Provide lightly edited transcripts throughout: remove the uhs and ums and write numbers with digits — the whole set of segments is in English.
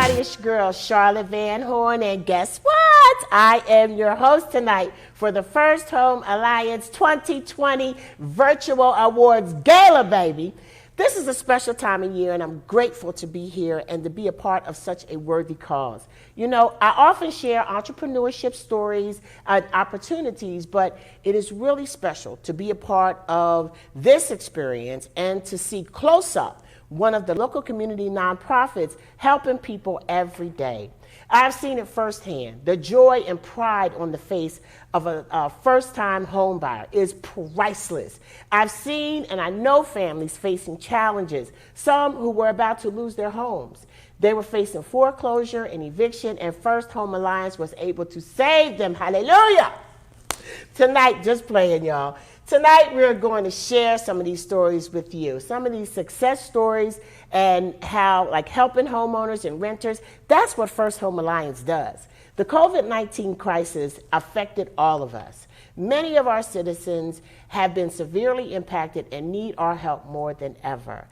everybody, it's your girl Charlotte Van Horn, and guess what? I am your host tonight for the First Home Alliance 2020 Virtual Awards Gala, baby. This is a special time of year, and I'm grateful to be here and to be a part of such a worthy cause. You know, I often share entrepreneurship stories and opportunities, but it is really special to be a part of this experience and to see close up one of the local community nonprofits helping people every day. I've seen it firsthand. The joy and pride on the face of a first-time home buyer is priceless. I've seen and I know families facing challenges, some who were about to lose their homes. They were facing foreclosure and eviction, and First Home Alliance was able to save them. Hallelujah! Tonight, just playing, y'all. Tonight, we're going to share some of these stories with you. Some of these success stories and how, like, helping homeowners and renters, that's what First Home Alliance does. The COVID-19 crisis affected all of us. Many of our citizens have been severely impacted and need our help more than ever.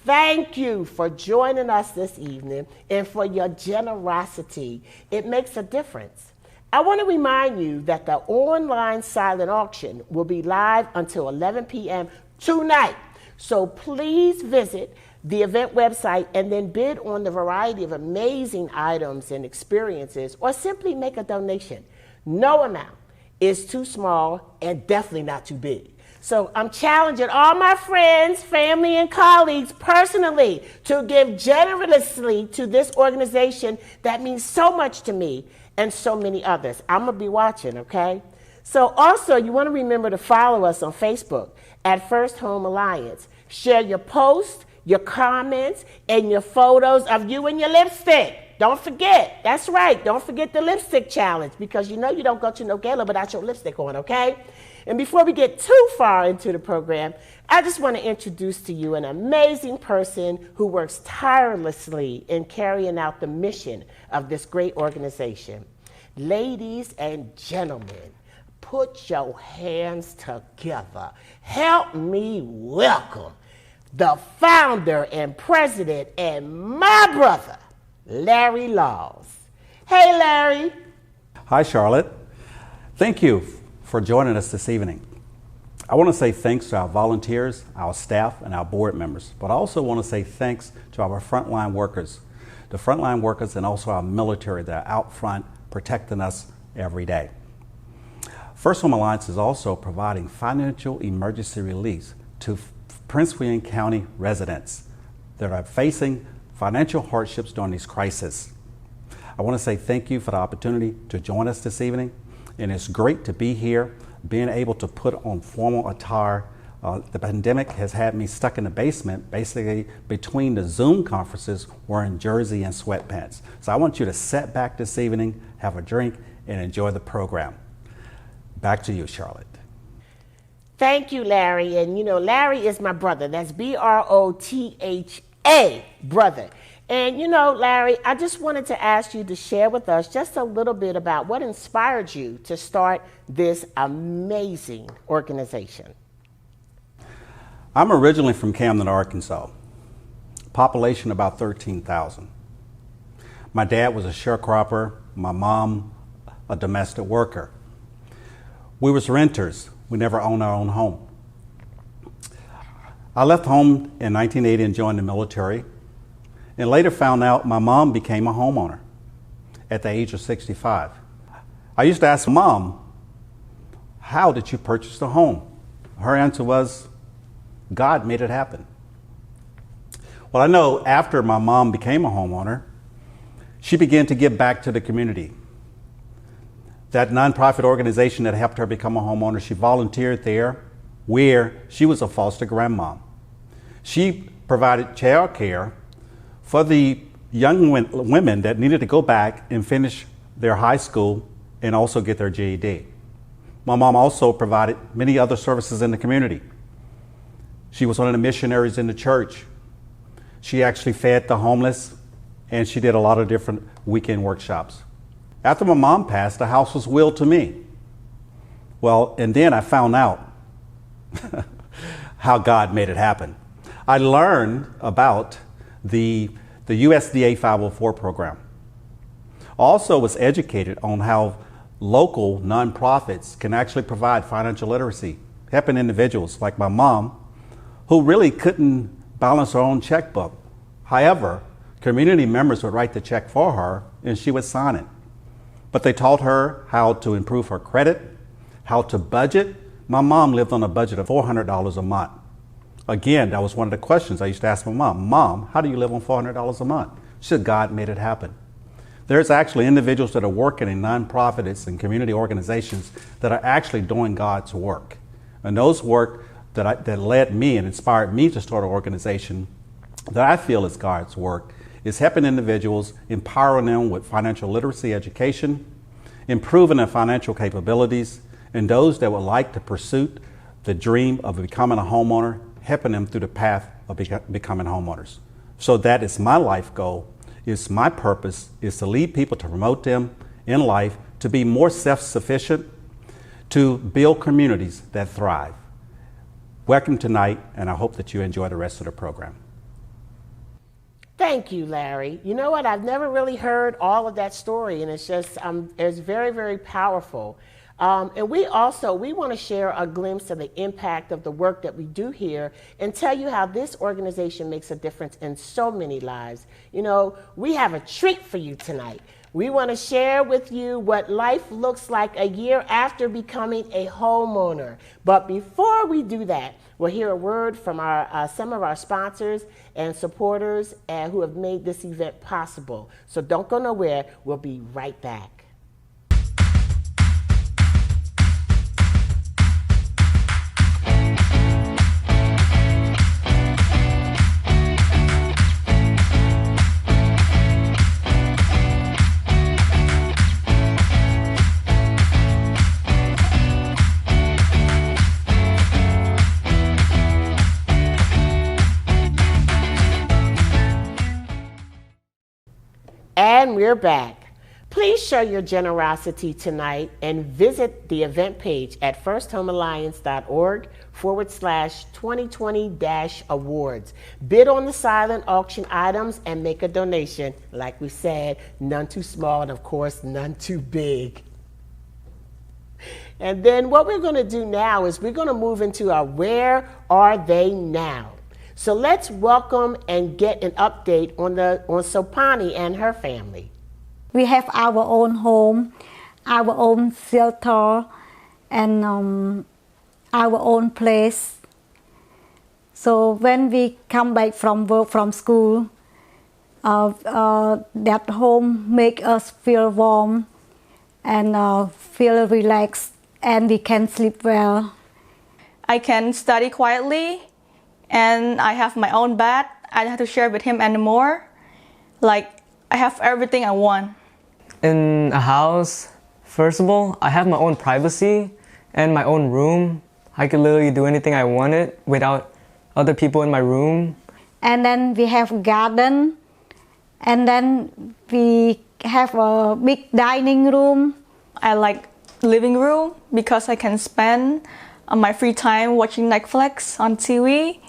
Thank you for joining us this evening and for your generosity. It makes a difference. I want to remind you that the online silent auction will be live until 11 p.m. tonight. So please visit the event website and then bid on the variety of amazing items and experiences, or simply make a donation. No amount is too small and definitely not too big. So I'm challenging all my friends, family, and colleagues personally to give generously to this organization that means so much to me and so many others. I'm going to be watching, okay? So also, you want to remember to follow us on Facebook at First Home Alliance. Share your posts, your comments, and your photos of you and your lipstick. Don't forget. That's right. Don't forget the lipstick challenge, because you know you don't go to no gala without your lipstick on, okay? And before we get too far into the program, I just want to introduce to you an amazing person who works tirelessly in carrying out the mission of this great organization. Ladies and gentlemen, put your hands together. Help me welcome the founder and president and my brother, Larry Laws. Hey, Larry. Hi, Charlotte. Thank you for joining us this evening. I want to say thanks to our volunteers, our staff, and our board members, but I also want to say thanks to our frontline workers, and also our military that are out front protecting us every day. First Home Alliance is also providing financial emergency relief to Prince William County residents that are facing financial hardships during these crises. I want to say thank you for the opportunity to join us this evening, and it's great to be here, being able to put on formal attire. The pandemic has had me stuck in the basement, basically between the Zoom conferences, wearing jersey and sweatpants. So I want you to sit back this evening, have a drink, and enjoy the program. Back to you, Charlotte. Thank you, Larry. And you know, Larry is my brother. That's B-R-O-T-H-A, brother. And you know, Larry, I just wanted to ask you to share with us just a little bit about what inspired you to start this amazing organization. I'm originally from Camden, Arkansas. Population about 13,000. My dad was a sharecropper, my mom a domestic worker. We was renters. We never owned our own home. I left home in 1980 and joined the military, and later found out my mom became a homeowner at the age of 65. I used to ask Mom, how did you purchase the home? Her answer was, God made it happen. Well, I know after my mom became a homeowner, she began to give back to the community. That nonprofit organization that helped her become a homeowner, she volunteered there where she was a foster grandmom. She provided child care for the young women that needed to go back and finish their high school and also get their GED. My mom also provided many other services in the community. She was one of the missionaries in the church. She actually fed the homeless, and she did a lot of different weekend workshops. After my mom passed, the house was willed to me. Well, and then I found out how God made it happen. I learned about the the USDA 504 program. Also was educated on how local nonprofits can actually provide financial literacy, helping individuals like my mom who really couldn't balance her own checkbook. However, community members would write the check for her and she would sign it. But they taught her how to improve her credit, how to budget. My mom lived on a budget of $400 a month. Again, that was one of the questions I used to ask my mom. Mom, how do you live on $400 a month? She said, God made it happen. There's actually individuals that are working in nonprofits and community organizations that are actually doing God's work. And those work that led me and inspired me to start an organization that I feel is God's work is helping individuals, empowering them with financial literacy education, improving their financial capabilities, and those that would like to pursue the dream of becoming a homeowner, helping them through the path of becoming homeowners. So that is my life goal. It's my purpose is to lead people, to promote them in life, to be more self-sufficient, to build communities that thrive. Welcome tonight, and I hope that you enjoy the rest of the program. Thank you, Larry. You know what? I've never really heard all of that story, and it's just, it's very, very powerful. And we want to share a glimpse of the impact of the work that we do here and tell you how this organization makes a difference in so many lives. You know, we have a treat for you tonight. We want to share with you what life looks like a year after becoming a homeowner. But before we do that, we'll hear a word from some of our sponsors and supporters who have made this event possible. So don't go nowhere. We'll be right back. And we're back. Please show your generosity tonight and visit the event page at firsthomealliance.org/2020-awards. Bid on the silent auction items and make a donation. Like we said, none too small and of course none too big. And then what we're going to do now is we're going to move into our Where Are They Now? So let's welcome and get an update on Sopani and her family. We have our own home, our own shelter, and our own place. So when we come back from work, from school, that home make us feel warm and feel relaxed, and we can sleep well. I can study quietly. And I have my own bed. I don't have to share with him anymore. Like, I have everything I want. In a house, first of all, I have my own privacy and my own room. I could literally do anything I wanted without other people in my room. And then we have a garden. And then we have a big dining room. I like living room because I can spend my free time watching Netflix on TV.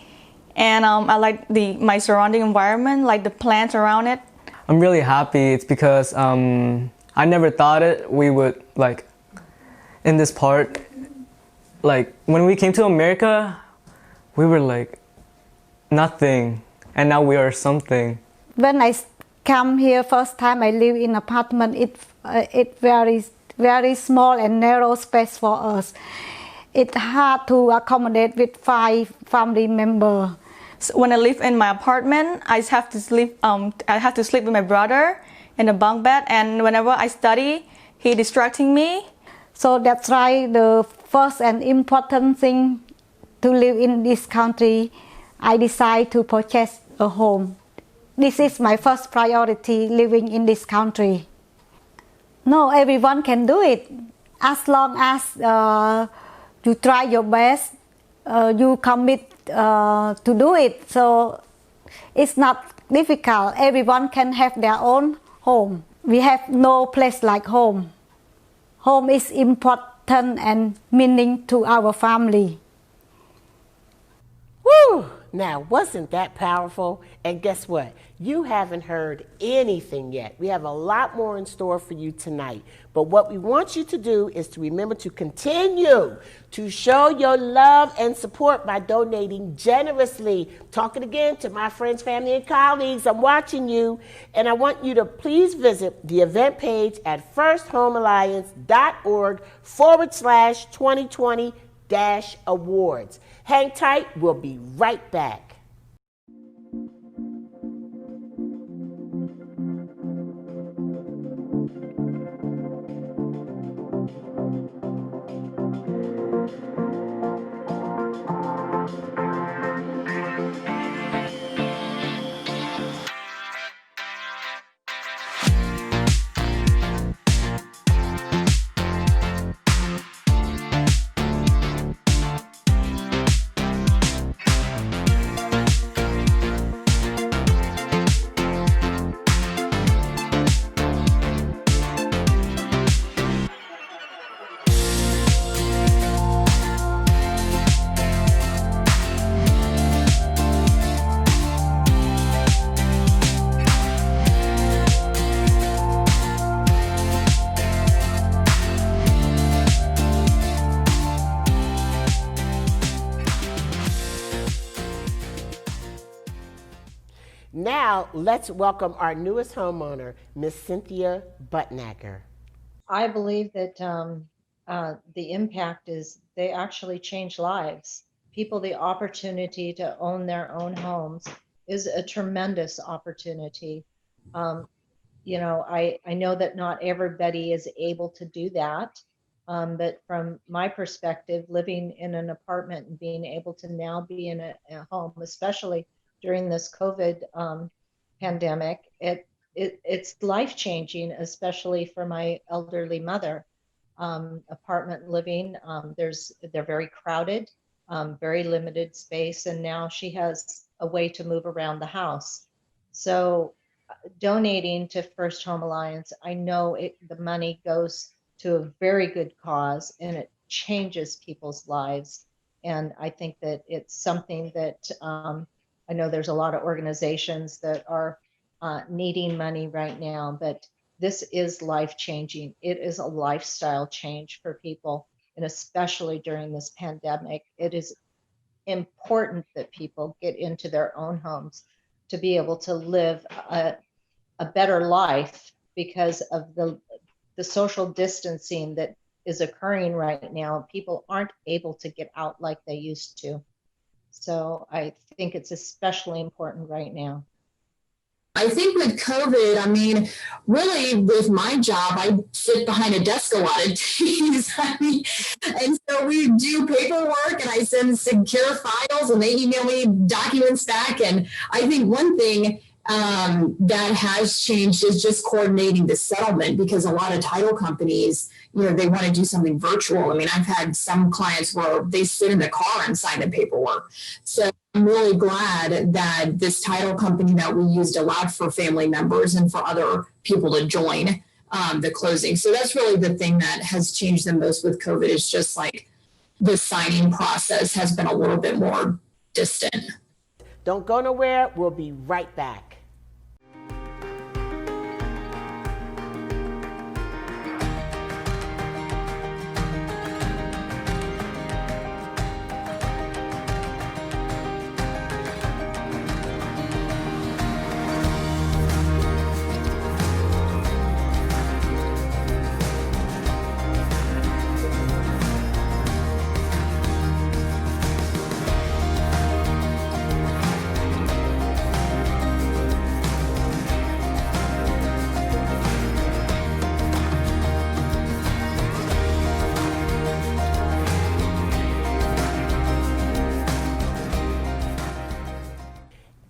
And I like my surrounding environment, like the plants around it. I'm really happy. It's because I never thought we would, like, in this part, like, when we came to America, we were like nothing, and now we are something. When I come here first time, I live in apartment. It very small and narrow space for us. It's hard to accommodate with 5 family members. So when I live in my apartment, I have to sleep. I have to sleep with my brother in a bunk bed, and whenever I study, he distracting me. So that's why the first and important thing to live in this country, I decide to purchase a home. This is my first priority, living in this country. No, everyone can do it as long as you try your best. You commit to do it, so it's not difficult. Everyone can have their own home. We have no place like home. Home is important and meaning to our family. Woo! Now, wasn't that powerful? And guess what? You haven't heard anything yet. We have a lot more in store for you tonight. But what we want you to do is to remember to continue to show your love and support by donating generously. Talking again to my friends, family, and colleagues. I'm watching you. And I want you to please visit the event page at firsthomealliance.org/2020-awards. Hang tight. We'll be right back. Now, let's welcome our newest homeowner, Miss Cynthia Buttnacker. I believe that the impact is they actually change lives. People, the opportunity to own their own homes is a tremendous opportunity. You know, I know that not everybody is able to do that. But from my perspective, living in an apartment and being able to now be in a home, especially during this COVID pandemic, it's life-changing, especially for my elderly mother. Apartment living, they're very crowded, very limited space, and now she has a way to move around the house. So donating to First Home Alliance, I know the money goes to a very good cause and it changes people's lives. And I think that it's something that I know there's a lot of organizations that are needing money right now, but this is life-changing. It is a lifestyle change for people, and especially during this pandemic, it is important that people get into their own homes to be able to live a better life because of the social distancing that is occurring right now. People aren't able to get out like they used to. So I think it's especially important right now. I think with COVID, I mean, really with my job, I sit behind a desk a lot of days. And so we do paperwork and I send secure files and they email me documents back. And I think one thing that has changed is just coordinating the settlement, because a lot of title companies, you know, they want to do something virtual. I mean, I've had some clients where they sit in the car and sign the paperwork. So I'm really glad that this title company that we used allowed for family members and for other people to join the closing. So that's really the thing that has changed the most with COVID, is just like the signing process has been a little bit more distant. Don't go nowhere. We'll be right back.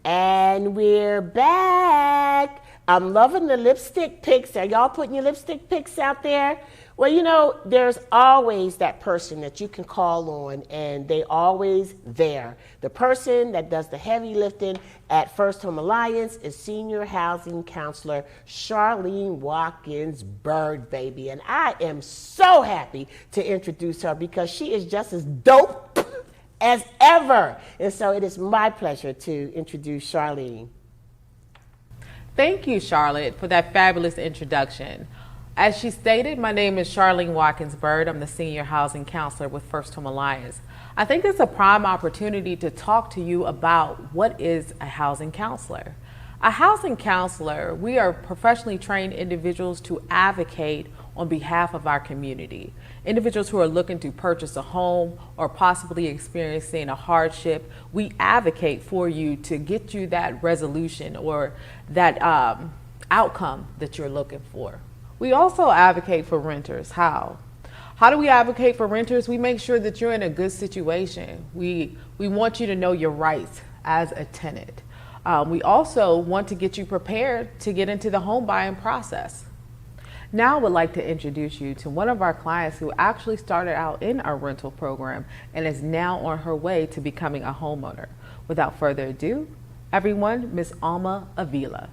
And we're back. I'm loving the lipstick pics. Are y'all putting your lipstick pics out there? Well, you know, there's always that person that you can call on, and they always there. The person that does the heavy lifting at First Home Alliance is Senior Housing Counselor Charlene Watkins Bird, baby. And I am so happy to introduce her because she is just as dope as ever. And so it is my pleasure to introduce Charlene. Thank you, Charlotte, for that fabulous introduction. As she stated, my name is Charlene Watkins-Bird. I'm the Senior Housing Counselor with First Home Alliance. I think it's a prime opportunity to talk to you about what is a housing counselor. A housing counselor, we are professionally trained individuals to advocate on behalf of our community. Individuals who are looking to purchase a home or possibly experiencing a hardship, we advocate for you to get you that resolution or that outcome that you're looking for. We also advocate for renters. How? How do we advocate for renters? We make sure that you're in a good situation. We want you to know your rights as a tenant. We also want to get you prepared to get into the home buying process. Now I would like to introduce you to one of our clients who actually started out in our rental program and is now on her way to becoming a homeowner. Without further ado, everyone, Miss Alma Avila.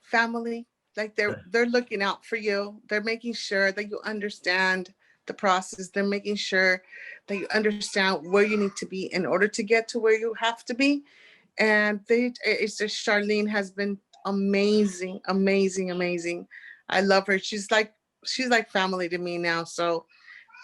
Family, like they're looking out for you. They're making sure that you understand the process. They're making sure that you understand where you need to be in order to get to where you have to be. And it's just, Charlene has been amazing, amazing, amazing. I love her. She's like family to me now. So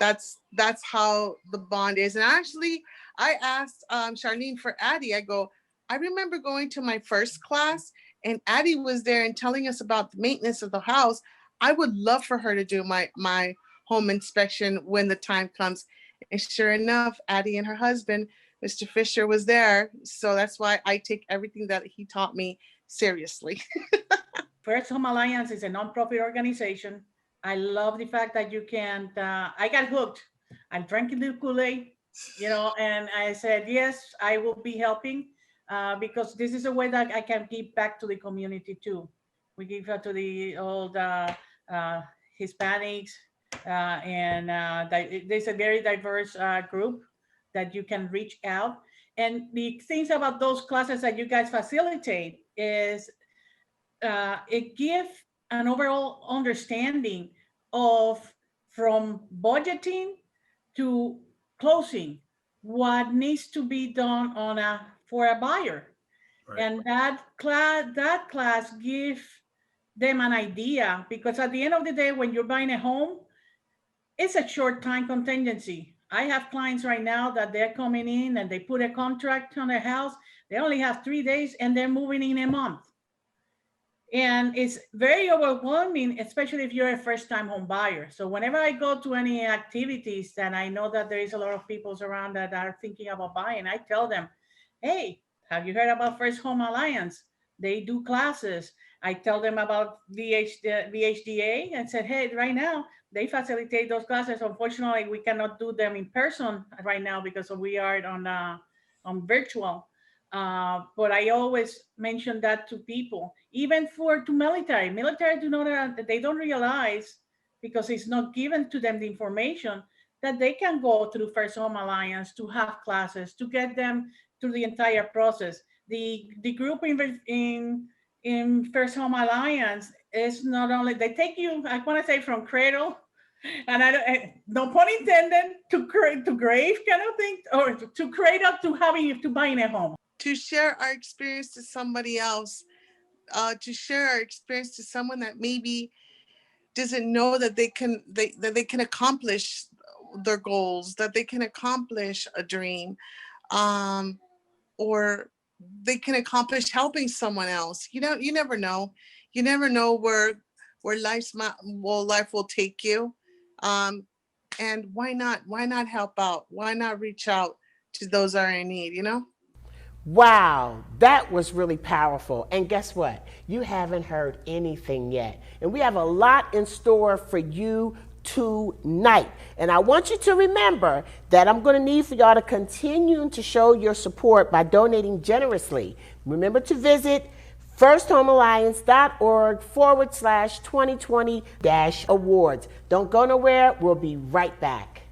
that's how the bond is. And actually, I asked Charlene for Addie. I go, I remember going to my first class and Addie was there and telling us about the maintenance of the house. I would love for her to do my home inspection when the time comes. And sure enough, Addie and her husband, Mr. Fisher, was there. So that's why I take everything that he taught me seriously. First Home Alliance is a nonprofit organization. I love the fact that you can, I got hooked. I'm drinking the Kool-Aid, and I said, yes, I will be helping because this is a way that I can give back to the community too. We give to the old Hispanics and there's a very diverse group that you can reach out. And the things about those classes that you guys facilitate is it gives an overall understanding of from budgeting to closing what needs to be done for a buyer. Right. And that class gives them an idea, because at the end of the day, when you're buying a home, it's a short time contingency. I have clients right now that they're coming in and they put a contract on their house. They only have 3 days and they're moving in a month. And it's very overwhelming, especially if you're a first-time home buyer. So whenever I go to any activities and I know that there is a lot of people around that are thinking about buying, I tell them, hey, have you heard about First Home Alliance? They do classes. I tell them about VHDA and said, hey, right now, they facilitate those classes. Unfortunately, we cannot do them in person right now because we are on virtual. But I always mention that to people, even to military. Military they don't realize, because it's not given to them the information, that they can go through First Home Alliance to have classes, to get them through the entire process. The group in First Home Alliance is not only, they take you, I want to say, from cradle, and no pun intended, to grave kind of thing, or to cradle to buying a home. To share our experience to somebody else, to share our experience to someone that maybe doesn't know that they can accomplish their goals, that they can accomplish a dream, or they can accomplish helping someone else. You never know. You never know where life will take you. And why not help out? Why not reach out to those that are in need, Wow, that was really powerful. And guess what? You haven't heard anything yet. And we have a lot in store for you tonight. And I want you to remember that I'm going to need for y'all to continue to show your support by donating generously. Remember to visit firsthomealliance.org/2020-awards. Don't go nowhere. We'll be right back.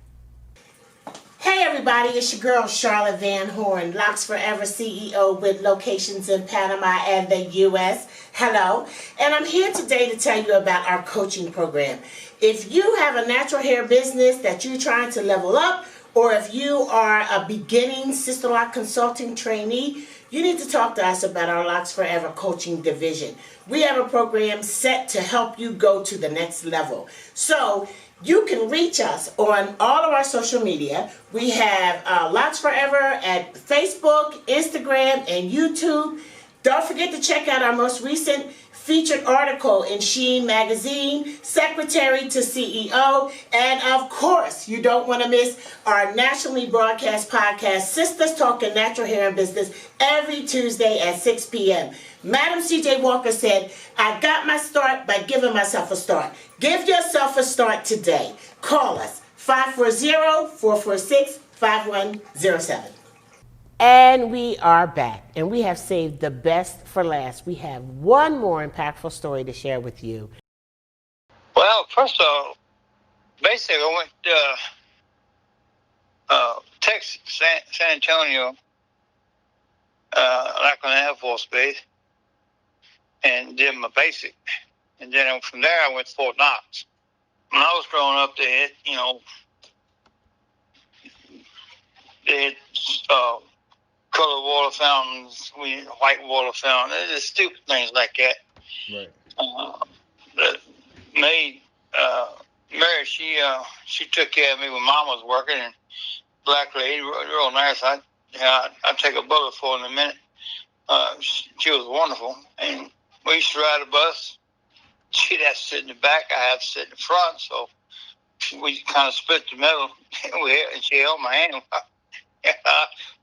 Hey everybody, it's your girl Charlotte Van Horn, Locks Forever CEO with locations in Panama and the US. Hello, and I'm here today to tell you about our coaching program. If you have a natural hair business that you're trying to level up, or if you are a beginning Sister Lock Consulting trainee, you need to talk to us about our Locks Forever coaching division. We have a program set to help you go to the next level. So you can reach us on all of our social media. We have Locks Forever at Facebook, Instagram, and YouTube. Don't forget to check out our most recent featured article in Sheen Magazine, Secretary to CEO, and of course, you don't want to miss our nationally broadcast podcast, Sisters Talking Natural Hair and Business, every Tuesday at 6 p.m. Madam C.J. Walker said, I got my start by giving myself a start. Give yourself a start today. Call us, 540-446-5107. And we are back, and we have saved the best for last. We have one more impactful story to share with you. Well, first of all, basically, I went to Texas, San Antonio, like on the Air Force Base, and did my basic. And then from there, I went to Fort Knox. When I was growing up, they had, colored water fountains, white water fountains, just stupid things like that. Right. That made Mary, she took care of me when Mom was working, and black lady, real nice. I'd take a bullet for her in a minute. She was wonderful, and we used to ride a bus. She'd have to sit in the back, I have to sit in the front, so we kind of split the middle. And she held my hand.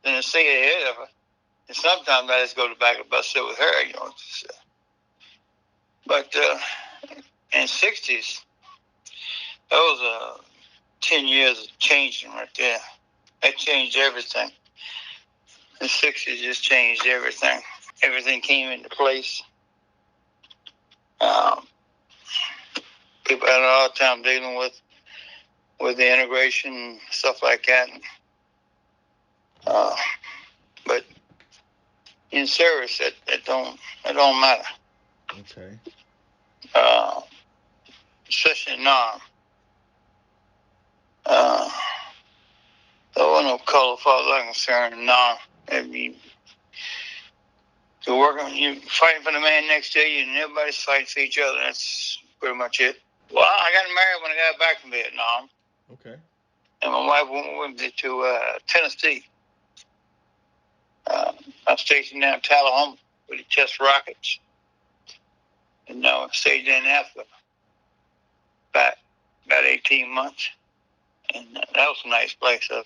Then I see ahead of her. And sometimes I just go to the back of the bus, sit with her, But in the 60s, that was 10 years of changing right there. That changed everything. The 60s just changed everything. Everything came into place. People had a hard time dealing with the integration and stuff like that. But in service, it don't matter. Okay. Especially now. There wasn't no color, as far as I'm concerned. No, I mean, you fighting for the man next to you, and everybody's fighting for each other. That's pretty much it. Well, I got married when I got back from Vietnam. Okay. And my wife went with me to Tennessee. I was stationed down in Tullahoma with the test rockets. And I stayed there in Africa about 18 months. And that was a nice place. I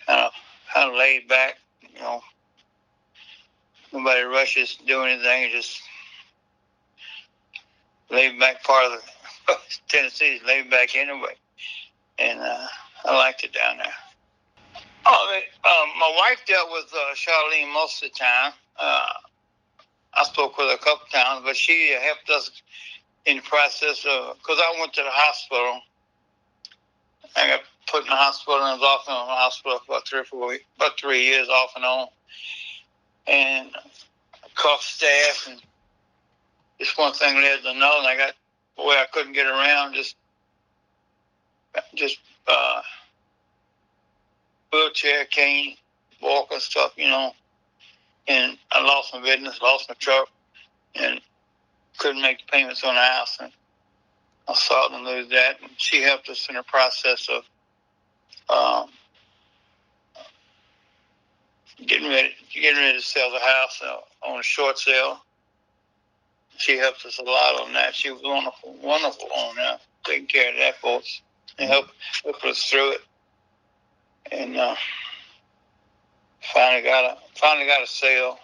was kind of laid back, Nobody rushes to do anything. Just laid back part of the Tennessee is laid back anyway. And I liked it down there. My wife dealt with Charlene most of the time. I spoke with her a couple times, but she helped us in the process of, because I went to the hospital. I got put in the hospital and was off in the hospital for about 3 years off and on. And cough staff, and just one thing led to another, and I got where I couldn't get around, just wheelchair, cane, walker stuff, and I lost my business, lost my truck, and couldn't make the payments on the house, and I sought to lose that. And she helped us in the process of getting ready to sell the house on a short sale. She helped us a lot on that. She was wonderful on that, taking care of that for us and helped us through it. And finally got a sale.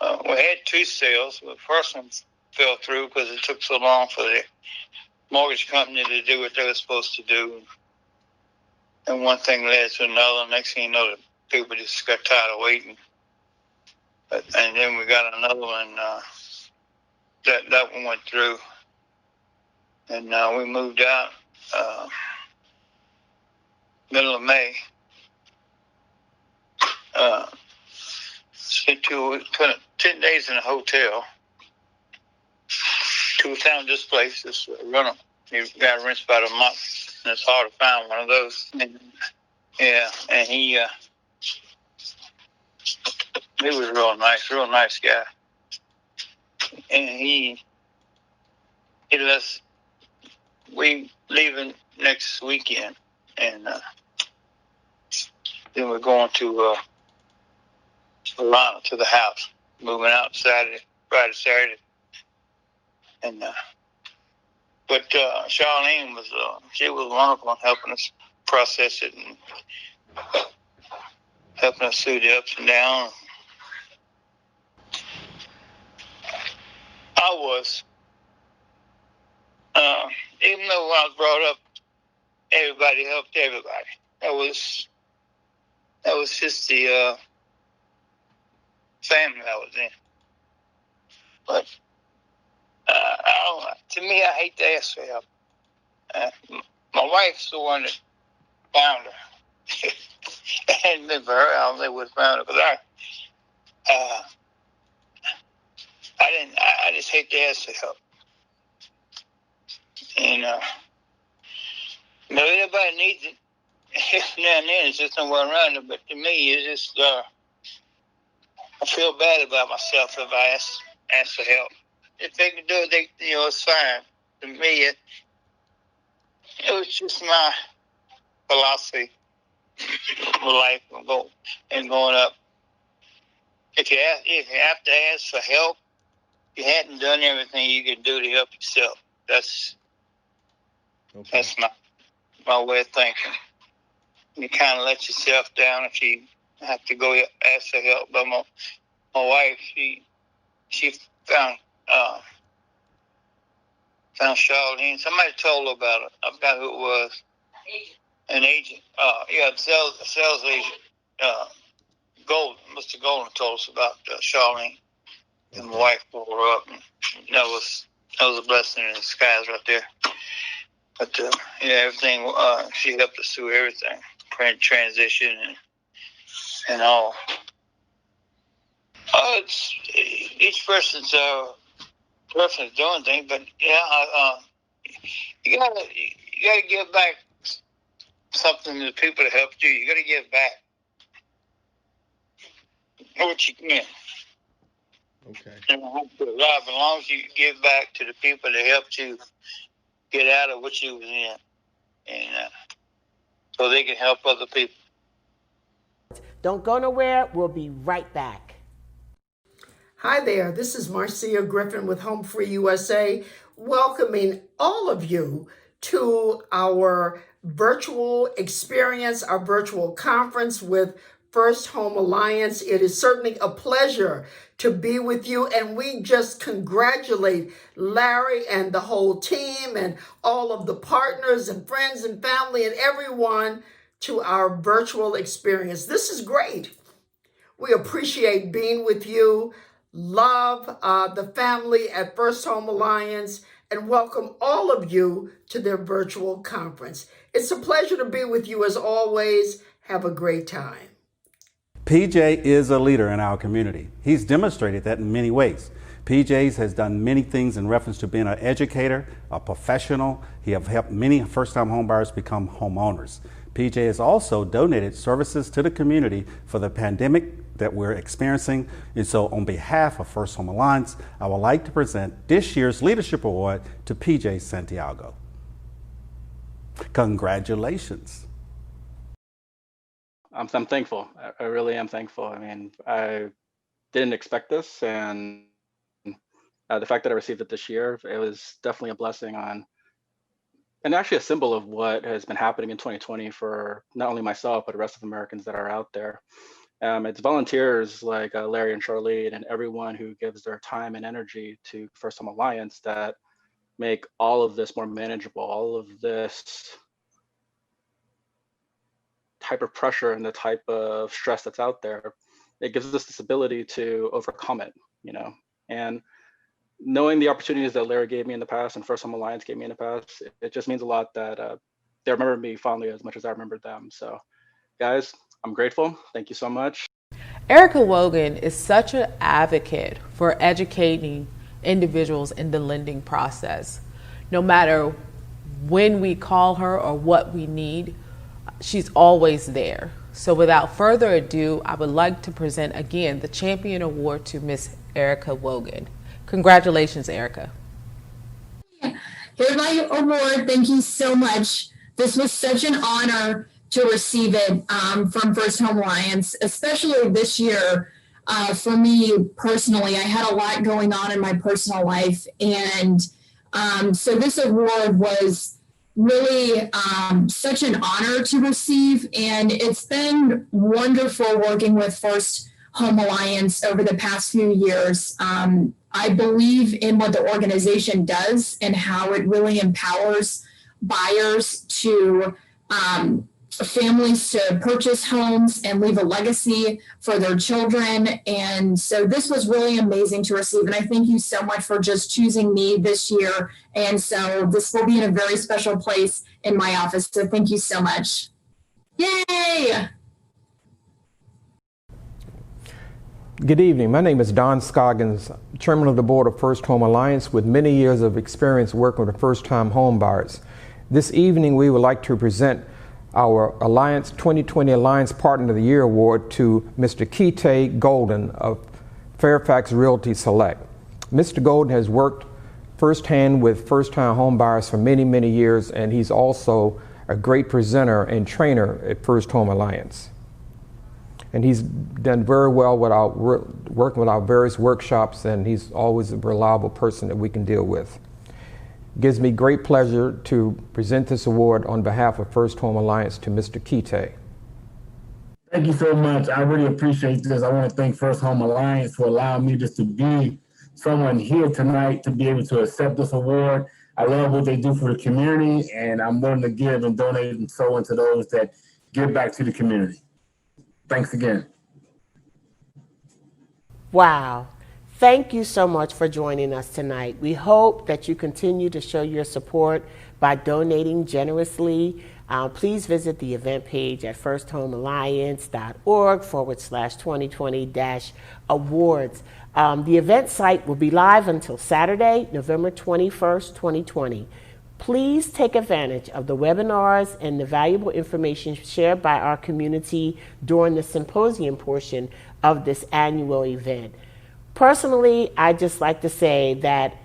We had 2 sales. The first one fell through because it took so long for the mortgage company to do what they were supposed to do. And one thing led to another. Next thing you know, the people just got tired of waiting. And then we got another one. That one went through. And we moved out middle of May. Spent 10 days in a hotel. We found this place, this rental. You got rents about a month. It's hard to find one of those. And, yeah, and he was real nice guy. And we leaving next weekend, and then we're going to Atlanta to the house, moving out Friday, Saturday, and but Charlene she was wonderful in helping us process it and helping us through the ups and downs. I was, even though when I was brought up, everybody helped everybody. That was just the family I was in. But to me, I hate to ask for help. My wife's the one that found her. And then for her, I don't think would have found her. But I didn't. I just hate to ask for help. And if anybody needs it, now and then it's just somewhere around it. But to me, it's just I feel bad about myself if I ask for help. If they can do it, it's fine. To me, it was just my philosophy of life and going up. If you have to ask for help, you hadn't done everything you could do to help yourself. That's my way of thinking. You kind of let yourself down if you have to go ask for help. But my wife, she found Charlene. Somebody told her about it. I forgot who it was. An agent. Sales agent. Golden. Mr. Golden told us about Charlene. And my wife pulled her up. And that was a blessing in disguise right there. But everything. She helped us through everything, transition and all. It's each person's doing things, but you gotta give back something to the people that helped you. You gotta give back what you can. Okay. And as long as you give back to the people that helped you get out of what you was in, and so they can help other people. Don't go nowhere. We'll be right back. Hi there, this is Marcia Griffin with Home Free USA, welcoming all of you to our virtual experience, our virtual conference with First Home Alliance. It is certainly a pleasure to be with you, and we just congratulate Larry and the whole team and all of the partners and friends and family and everyone to our virtual experience. This is great. We appreciate being with you. Love the family at First Home Alliance and welcome all of you to their virtual conference. It's a pleasure to be with you as always. Have a great time. PJ is a leader in our community. He's demonstrated that in many ways. PJ has done many things in reference to being an educator, a professional. He has helped many first-time homebuyers become homeowners. PJ has also donated services to the community for the pandemic that we're experiencing. And so on behalf of First Home Alliance, I would like to present this year's Leadership Award to PJ Santiago. Congratulations. I'm thankful. I really am thankful. I mean, I didn't expect this, and the fact that I received it this year, it was definitely a blessing and actually a symbol of what has been happening in 2020 for not only myself, but the rest of Americans that are out there. It's volunteers like Larry and Charlene and everyone who gives their time and energy to First Home Alliance that make all of this more manageable, all of this type of pressure and the type of stress that's out there. It gives us this ability to overcome it, and knowing the opportunities that Larry gave me in the past and First Home Alliance gave me in the past, it just means a lot that they remember me fondly as much as I remember them. So guys, I'm grateful. Thank you so much. Erica Wogan is such an advocate for educating individuals in the lending process. No matter when we call her or what we need, she's always there. So without further ado, I would like to present again the Champion Award to Miss Erica Wogan. Congratulations, Erica. Here's my award. Thank you so much. This was such an honor to receive it from First Home Alliance, especially this year. For me personally, I had a lot going on in my personal life. And so this award was really such an honor to receive. And it's been wonderful working with First Home Alliance over the past few years. I believe in what the organization does and how it really empowers buyers to families to purchase homes and leave a legacy for their children. And so this was really amazing to receive. And I thank you so much for just choosing me this year. And so this will be in a very special place in my office. So thank you so much. Yay! Good evening. My name is Don Scoggins, Chairman of the Board of First Home Alliance with many years of experience working with first-time home buyers. This evening we would like to present our Alliance 2020 Alliance Partner of the Year Award to Mr. Kite Golden of Fairfax Realty Select. Mr. Golden has worked firsthand with first-time home buyers for many, many years, and he's also a great presenter and trainer at First Home Alliance. And he's done very well with our working with our various workshops, and he's always a reliable person that we can deal with. It gives me great pleasure to present this award on behalf of First Home Alliance to Mr. Kite. Thank you so much. I really appreciate this. I want to thank First Home Alliance for allowing me just to be someone here tonight to be able to accept this award. I love what they do for the community, and I'm willing to give and donate and so into those that give back to the community. Thanks again. Wow. Thank you so much for joining us tonight. We hope that you continue to show your support by donating generously. Please visit the event page at firsthomealliance.org/2020-awards. The event site will be live until Saturday, November 21st, 2020. Please take advantage of the webinars and the valuable information shared by our community during the symposium portion of this annual event. Personally, I just like to say that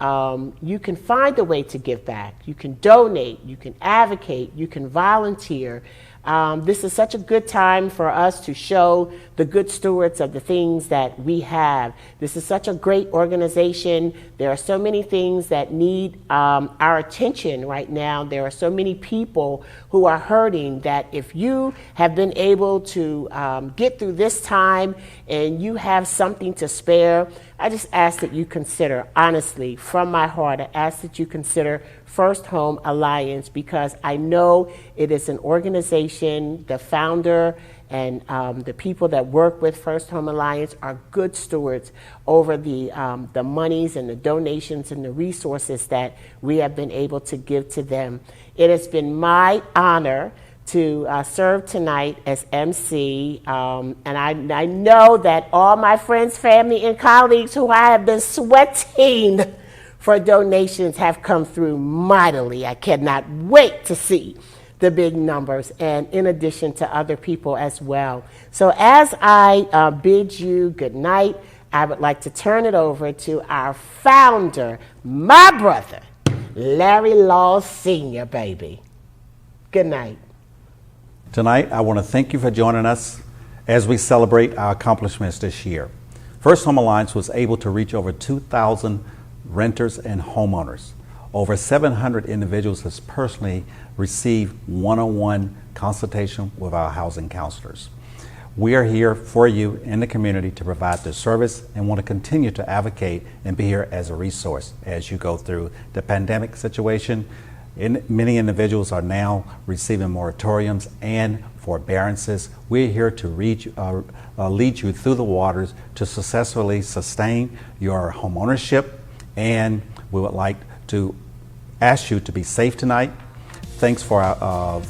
you can find a way to give back. You can donate, you can advocate, you can volunteer. This is such a good time for us to show the good stewards of the things that we have. This is such a great organization. There are so many things that need our attention right now. There are so many people who are hurting that if you have been able to get through this time and you have something to spare, I just ask that you consider, honestly, from my heart, I ask that you consider First Home Alliance, because I know it is an organization, the founder and the people that work with First Home Alliance are good stewards over the monies and the donations and the resources that we have been able to give to them. It has been my honor to serve tonight as MC, and I know that all my friends, family, and colleagues who I have been sweating for donations have come through mightily. I cannot wait to see the big numbers, and in addition to other people as well. So as I bid you good night, I would like to turn it over to our founder, my brother, Larry Laws Sr., baby. Good night. Tonight, I want to thank you for joining us as we celebrate our accomplishments this year. First Home Alliance was able to reach over 2,000 renters and homeowners. Over 700 individuals has personally received one-on-one consultation with our housing counselors. We are here for you in the community to provide this service and want to continue to advocate and be here as a resource as you go through the pandemic situation. Many individuals are now receiving moratoriums and forbearances. We're here to lead you through the waters to successfully sustain your homeownership, and we would like to ask you to be safe tonight. Thanks for our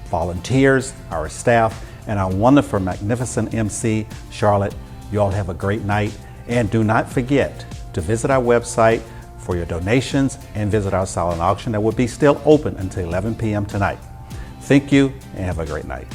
volunteers, our staff, and our wonderful, magnificent MC, Charlotte. You all have a great night, and do not forget to visit our website for your donations and visit our silent auction that will be still open until 11 p.m. tonight. Thank you and have a great night.